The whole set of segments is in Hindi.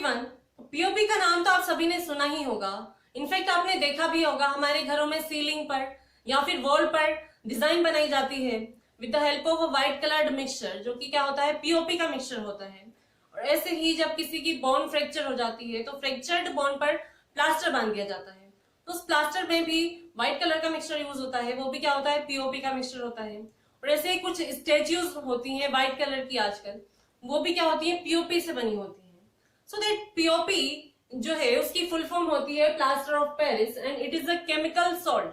एवरीवन, पीओपी का नाम तो आप सभी ने सुना ही होगा। इनफैक्ट आपने देखा भी होगा हमारे घरों में सीलिंग पर या फिर वॉल पर डिजाइन बनाई जाती है with the help of a white coloured mixture, जो कि क्या होता है, पीओपी का मिक्सचर होता है। और ऐसे ही जब किसी की बोन फ्रैक्चर हो जाती है तो फ्रैक्चर्ड बोन पर प्लास्टर बांध दिया जाता है, तो उस प्लास्टर में भी व्हाइट कलर का मिक्सचर यूज होता है, वो भी क्या होता है, पीओपी का मिक्सचर होता है। और ऐसे ही कुछ स्टेच्यूज होती हैं व्हाइट कलर की आजकल, वो भी क्या होती है, पीओपी से बनी होती है। सो दैट पीओपी जो है उसकी फुल फॉर्म होती है plaster of Paris and it is a chemical salt.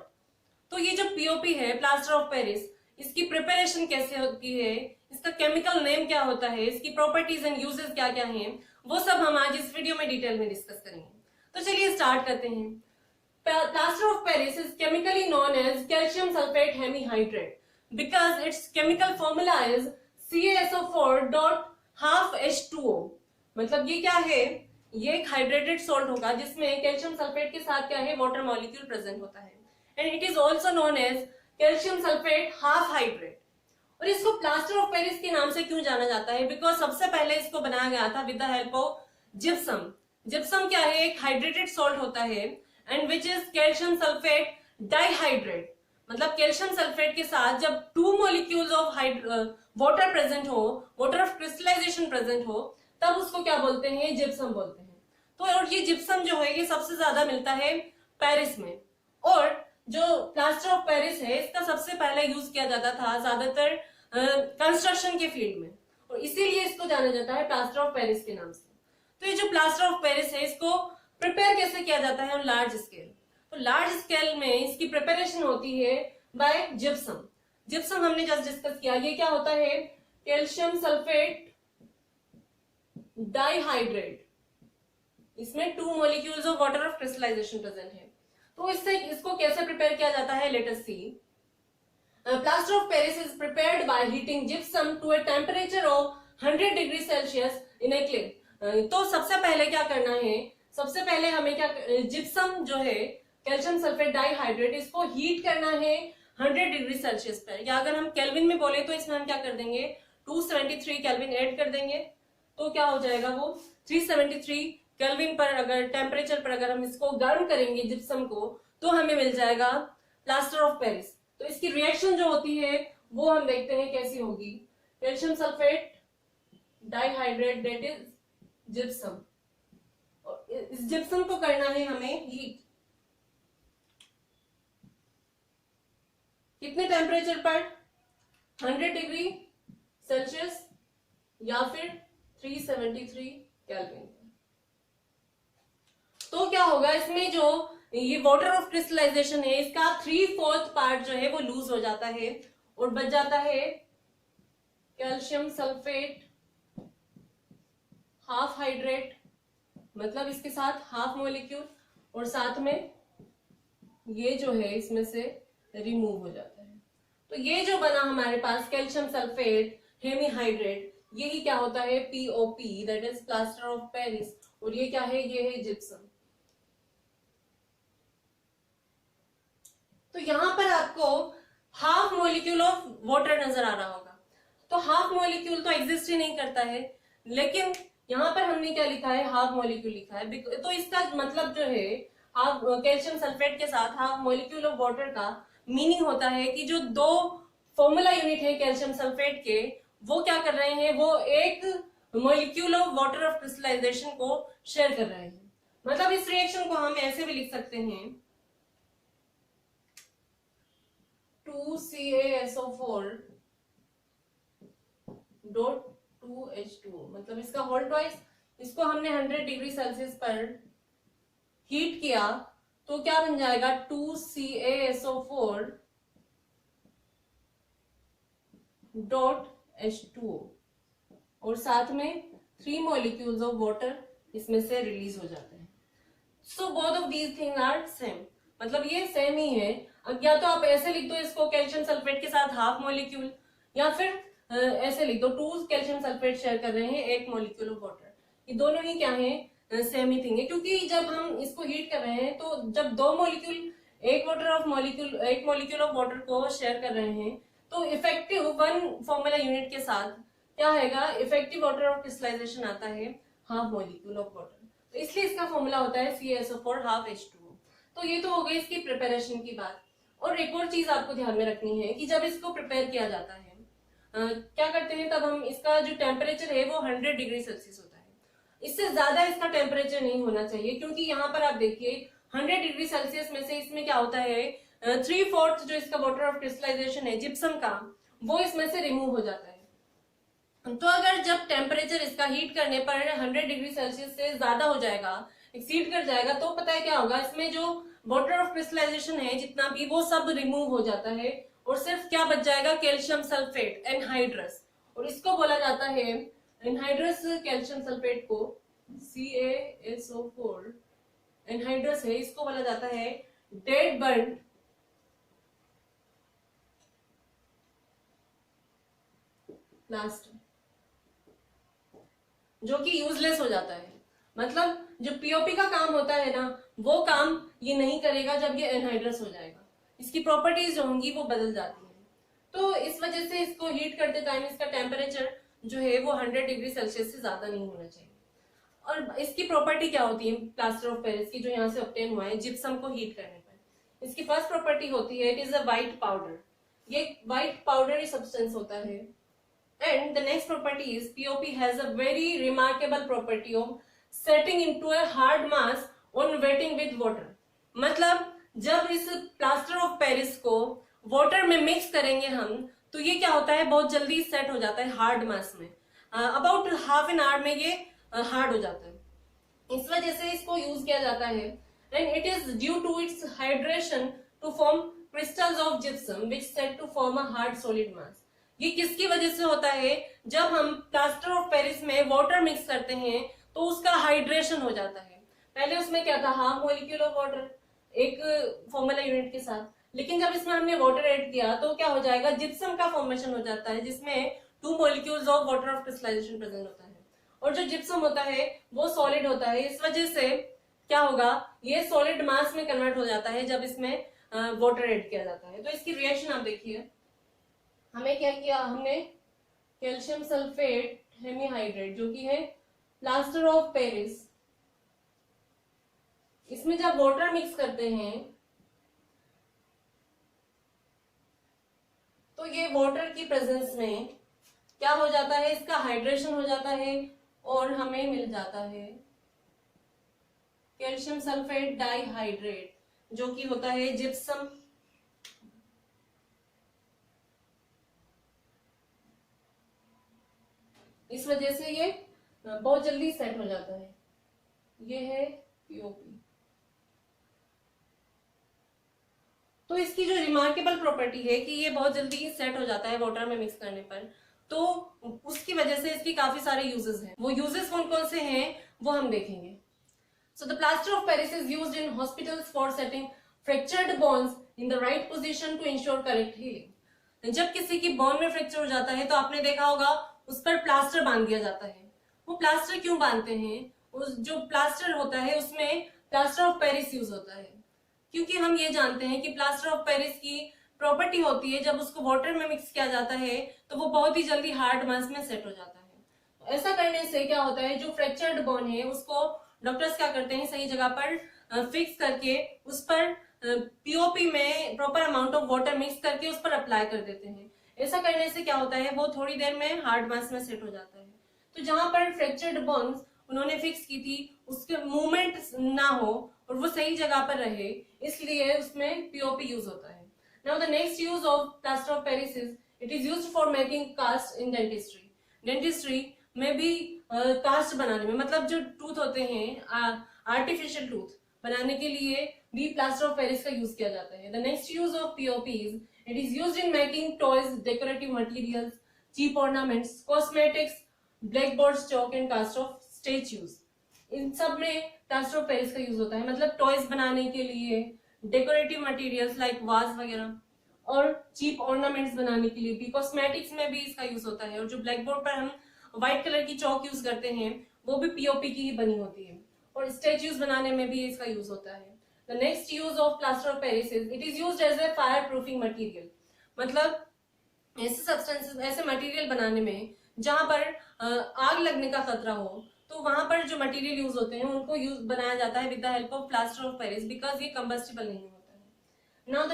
तो ये जो पीओपी है, प्लास्टर ऑफ पेरिस, इसकी प्रिपरेशन कैसे होती है, इसका केमिकल नेम क्या होता है, इसकी प्रॉपर्टीज एंड यूजेस क्या क्या हैं, वो सब हम आज इस वीडियो में डिटेल में डिस्कस करेंगे। तो चलिए स्टार्ट करते हैं। Plaster of Paris is chemically known as calcium sulphate hemihydrate because its chemical formula is CaSO4.12H2O। मतलब ये क्या है, ये एक हाइड्रेटेड सॉल्ट होगा जिसमें कैल्शियम सल्फेट के साथ क्या है, वाटर मॉलिक्यूल प्रेजेंट होता है and it is also known as calcium sulphate half hydrate. और इसको प्लास्टर ऑफ पेरिस के नाम से क्यों जाना जाता है, बिकॉज सबसे पहले इसको बनाया गया था with the help of gypsum. Gypsum क्या है, एक हाइड्रेटेड सॉल्ट होता है and which is calcium sulphate dihydrate. मतलब कैल्शियम सल्फेट के साथ जब to molecules of water present हो, वाटर ऑफ क्रिस्टलाइजेशन प्रेजेंट हो, तब उसको क्या बोलते हैं, जिप्सम बोलते हैं। तो और ये जिप्सम जो है ये सबसे ज्यादा मिलता है पेरिस में। और जो प्लास्टर ऑफ पेरिस है इसका सबसे पहले यूज किया जाता था ज्यादातर कंस्ट्रक्शन के फील्ड में, और इसीलिए इसको जाना जाता है प्लास्टर ऑफ पेरिस के नाम से। तो ये जो प्लास्टर ऑफ पेरिस है इसको प्रिपेयर कैसे किया जाता है ऑन लार्ज स्केल। तो लार्ज स्केल में इसकी प्रिपरेशन होती है बाय जिप्सम। जिप्सम हमने जस्ट डिस्कस किया, ये क्या होता है, कैल्शियम सल्फेट डाइहाइड्रेट, इसमें two molecules of water of crystallisation present है। तो इससे इसको कैसे प्रिपेयर किया जाता है, let us see. Plaster of Paris is prepared by heating gypsum to a temperature of 100 degree Celsius in a clay. तो सबसे पहले क्या करना है, सबसे पहले हमें क्या, जिप्सम जो है कैल्शियम सल्फेट डाइहाइड्रेट, इसको हीट करना है 100 डिग्री सेल्सियस पर, या अगर हम केल्विन में बोले तो इसमें हम क्या कर देंगे, 273 केल्विन ऐड कर देंगे, तो क्या हो जाएगा वो 373 केल्विन पर। अगर टेम्परेचर पर अगर हम इसको गर्म करेंगे जिप्सम को, तो हमें मिल जाएगा प्लास्टर ऑफ पेरिस। तो इसकी रिएक्शन जो होती है वो हम देखते हैं कैसी होगी। Calcium sulphate dihydrate that is gypsum, और इस जिप्सम को करना है हमें हीट, कितने टेम्परेचर पर, 100 डिग्री सेल्सियस या फिर 373 केल्विन। तो क्या होगा, इसमें जो ये वाटर ऑफ क्रिस्टलाइजेशन है इसका 3/4 पार्ट जो है वो लूज हो जाता है और बच जाता है कैल्शियम सल्फेट हाफ हाइड्रेट, मतलब इसके साथ हाफ मॉलिक्यूल, और साथ में ये जो है इसमें से रिमूव हो जाता है। तो ये जो बना हमारे पास कैल्शियम सल्फेट हेमीहाइड्रेट, यही क्या होता है, POP that is plaster of Paris. और ये क्या है, ये है जिप्सम। तो यहां पर आपको हाफ मॉलिक्यूल ऑफ वाटर नजर आ रहा होगा। तो हाफ मॉलिक्यूल तो एग्जिस्ट ही नहीं करता है, लेकिन यहां पर हमने क्या लिखा है, हाफ मॉलिक्यूल लिखा है। तो इसका मतलब जो है, हाफ कैल्शियम सल्फेट के साथ हाफ मॉलिक्यूल ऑफ वाटर का मीनिंग होता है कि जो दो फॉर्मूला यूनिट है कैल्शियम सल्फेट के, वो क्या कर रहे हैं, वो एक molecule of water of crystallisation को शेयर कर रहे हैं। मतलब इस रिएक्शन को हम ऐसे भी लिख सकते हैं, 2CaSO4.2H2O, मतलब इसका होल ट्वाइस। इसको हमने 100 डिग्री सेल्सियस पर हीट किया तो क्या बन जाएगा, 2CaSO4.H2O, और साथ में 3 मॉलिक्यूल्स ऑफ वाटर इसमें से रिलीज हो जाते हैं। So both of these thing are same, मतलब ये सेम ही है। अब या तो आप ऐसे लिख दो इसको कैल्शियम सल्फेट के साथ हाफ मॉलिक्यूल, या फिर ऐसे लिख दो 2 कैल्शियम सल्फेट शेयर कर रहे हैं 1 मॉलिक्यूल ऑफ वाटर। ये दोनों ही क्या है, सेम ही थिंग है, क्योंकि जब हम इसको हीट कर रहे हैं तो जब 2 मॉलिक्यूल एक मॉलिक्यूल ऑफ वाटर को शेयर कर रहे हैं, तो इफेक्टिव 1 फॉर्मूला यूनिट के साथ क्या आएगा, इफेक्टिव वाटर ऑफ क्रिस्टलाइजेशन आता है हाफ मॉलिक्यूल ऑफ वाटर। तो इसलिए इसका फॉर्मूला होता है CaSO4 हाफ H2O। तो ये तो हो गई इसकी प्रिपरेशन की बात। और एक और चीज आपको ध्यान में रखनी है कि जब इसको प्रिपेयर किया जाता है क्या करते हैं, तब हम इसका जो टेम्परेचर है वो 100 डिग्री सेल्सियस होता है। इससे ज्यादा इसका टेम्परेचर नहीं होना चाहिए, क्योंकि यहाँ पर आप देखिए 100 डिग्री सेल्सियस में से इसमें क्या होता है 3/4 जो इसका वाटर ऑफ क्रिस्टलाइजेशन है जिप्सम का, वो इसमें से रिमूव हो जाता है। तो अगर जब टेम्परेचर इसका हीट करने पर 100 डिग्री सेल्सियस से ज्यादा हो जाएगा, एक्सीड कर जाएगा, तो पता है क्या होगा, इसमें जो वाटर ऑफ क्रिस्टलाइजेशन है जितना भी वो सब रिमूव हो जाता है और सिर्फ क्या बच जाएगा, कैल्शियम सल्फेट एनहाइड्रस। और इसको बोला जाता है एनहाइड्रस कैल्शियम सल्फेट को CaSO4 एनहाइड्रस है, इसको बोला जाता है डेड बर्न प्लास्टर, जो कि यूजलेस हो जाता है। मतलब जो पीओपी का काम होता है ना, वो काम ये नहीं करेगा जब ये एनहाइड्रस हो जाएगा, इसकी प्रॉपर्टीज जो होंगी वो बदल जाती है। तो इस वजह से इसको हीट करते टाइम इसका टेम्परेचर जो है वो 100 डिग्री सेल्सियस से ज्यादा नहीं होना चाहिए। और इसकी प्रॉपर्टी क्या होती है प्लास्टर ऑफ पेरिस की, जो यहाँ से ऑब्टेन हुआ है जिप्सम को हीट करने पर? इसकी फर्स्ट प्रॉपर्टी होती है it is a white powder. ये व्हाइट पाउडरी सब्सटेंस होता है। And the next property is POP has a very remarkable property of setting into a hard mass on waiting with water. मतलब जब इस प्लास्टर ऑफ पेरिस को वाटर में मिक्स करेंगे हम, तो ये क्या होता है, बहुत जल्दी सेट हो जाता है हार्ड मास में। अबाउट हाफ एन आवर में ये हार्ड हो जाता है। इस वजह से इसको यूज किया जाता है। And it is due to its hydration to form crystals of gypsum which set to form a hard solid mass. ये किसकी वजह से होता है, जब हम प्लास्टर ऑफ पेरिस में वाटर मिक्स करते हैं तो उसका हाइड्रेशन हो जाता है। पहले उसमें क्या था, हाफ मॉलिक्यूल ऑफ वाटर एक फॉर्मूला यूनिट के साथ, लेकिन जब इसमें हमने वाटर ऐड किया तो क्या हो जाएगा, जिप्सम का फॉर्मेशन हो जाता है जिसमें 2 molecules of water of crystallisation present होता है। और जो जिप्सम होता है वो सॉलिड होता है। इस वजह से क्या होगा, ये सॉलिड मास में कन्वर्ट हो जाता है जब इसमें वाटर ऐड किया जाता है। तो इसकी रिएक्शन आप देखिए, हमें क्या किया, हमने कैल्शियम सल्फेट हेमीहाइड्रेट जो कि है प्लास्टर ऑफ पेरिस, इसमें जब वाटर मिक्स करते हैं तो ये वाटर की प्रेजेंस में क्या हो जाता है, इसका हाइड्रेशन हो जाता है और हमें मिल जाता है कैल्शियम सल्फेट डाइहाइड्रेट, जो कि होता है जिप्सम। इस वजह से ये बहुत जल्दी सेट हो जाता है। ये है पीओपी। तो इसकी जो रिमार्केबल प्रॉपर्टी है कि ये बहुत जल्दी सेट हो जाता है वाटर में मिक्स करने पर, तो उसकी वजह से इसकी काफी सारे यूजेस हैं। वो यूजेस कौन कौन से हैं वो हम देखेंगे। So the plaster of Paris is used in hospitals for setting fractured bones in the right position to ensure correct healing. जब किसी की बोन में फ्रैक्चर हो जाता है तो आपने देखा होगा उस पर प्लास्टर बांध दिया जाता है। वो प्लास्टर क्यों बांधते हैं, उस जो प्लास्टर होता है उसमें प्लास्टर ऑफ पेरिस यूज होता है, क्योंकि हम ये जानते हैं कि प्लास्टर ऑफ पेरिस की प्रॉपर्टी होती है जब उसको वाटर में मिक्स किया जाता है तो वो बहुत ही जल्दी हार्ड मास में सेट हो जाता है। तो ऐसा करने से क्या होता है, जो फ्रैक्चर्ड बोन है उसको डॉक्टर्स क्या करते हैं, सही जगह पर फिक्स करके उस पर पीओपी में proper amount of water mix करके उस पर अप्लाई कर देते हैं। ऐसा करने से क्या होता है, वो थोड़ी देर में हार्ड मास में सेट हो जाता है। तो जहां पर फ्रैक्चर्ड बोन्स उन्होंने फिक्स की थी उसके मूवमेंट ना हो और वो सही जगह पर रहे, इसलिए उसमें पीओपी यूज होता है। Now the next use of plaster of Paris is it is used for making cast in dentistry. Dentistry में भी कास्ट बनाने में, मतलब जो टूथ होते हैं आर्टिफिशियल टूथ बनाने के लिए भी प्लास्टर ऑफ पेरिस का यूज किया जाता है। The next use of POP is it is used in making toys, decorative materials, cheap ornaments, cosmetics, blackboard, chalk and cast of statues. इन सब में प्लास्टर ऑफ पेरिस का यूज होता है। मतलब टॉयज बनाने के लिए, डेकोरेटिव मटेरियल्स लाइक वाज वगैरह, और चीप ऑर्नामेंट्स बनाने के लिए भी, कॉस्मेटिक्स में भी इसका यूज होता है। और जो ब्लैकबोर्ड पर हम व्हाइट कलर की चौक यूज करते हैं वो भी पीओपी की ही बनी होती है। और स्टेच्यूज बनाने में भी इसका यूज होता है। The next use of plaster of Paris is it is used as a fire proofing material. मतलब ऐसे सब्सटेंसेस, ऐसे मटेरियल बनाने में जहां पर आग लगने का खतरा हो तो वहां पर जो मटेरियल यूज होते हैं उनको यूज बनाया जाता है with the help of plaster of Paris, because ये कंबस्टिबल नहीं होता है। Now the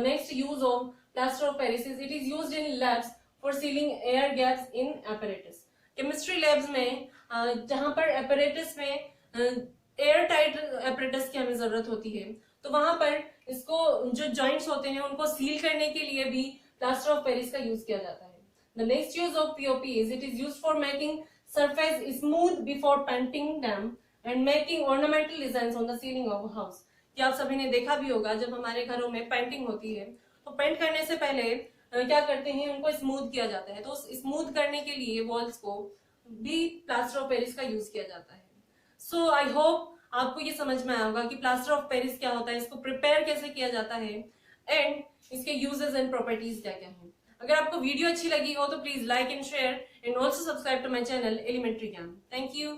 next use of plaster of Paris is it is used in labs for ceiling air gaps in apparatus। Chemistry labs में जहां पर apparatus में एयर टाइट apparatus की हमें जरूरत होती है, तो वहां पर इसको जो जॉइंट्स होते हैं उनको सील करने के लिए भी प्लास्टर ऑफ पेरिस का यूज किया जाता है। The next use of POP is it is used for making surface smooth before painting them and making ornamental designs on the ceiling of a house। क्या आप सभी ने देखा भी होगा, जब हमारे घरों में पेंटिंग होती है तो पेंट करने से पहले क्या करते हैं, उनको स्मूथ किया जाता है। तो स्मूथ करने के लिए वॉल्स को भी प्लास्टर ऑफ पेरिस का यूज किया जाता है। सो आई होप आपको ये समझ में आया होगा कि प्लास्टर ऑफ पेरिस क्या होता है, इसको प्रिपेयर कैसे किया जाता है एंड इसके यूजेस एंड प्रॉपर्टीज क्या क्या हैं। अगर आपको वीडियो अच्छी लगी हो तो please like and share and also subscribe to my channel elementary Gyan. Thank you.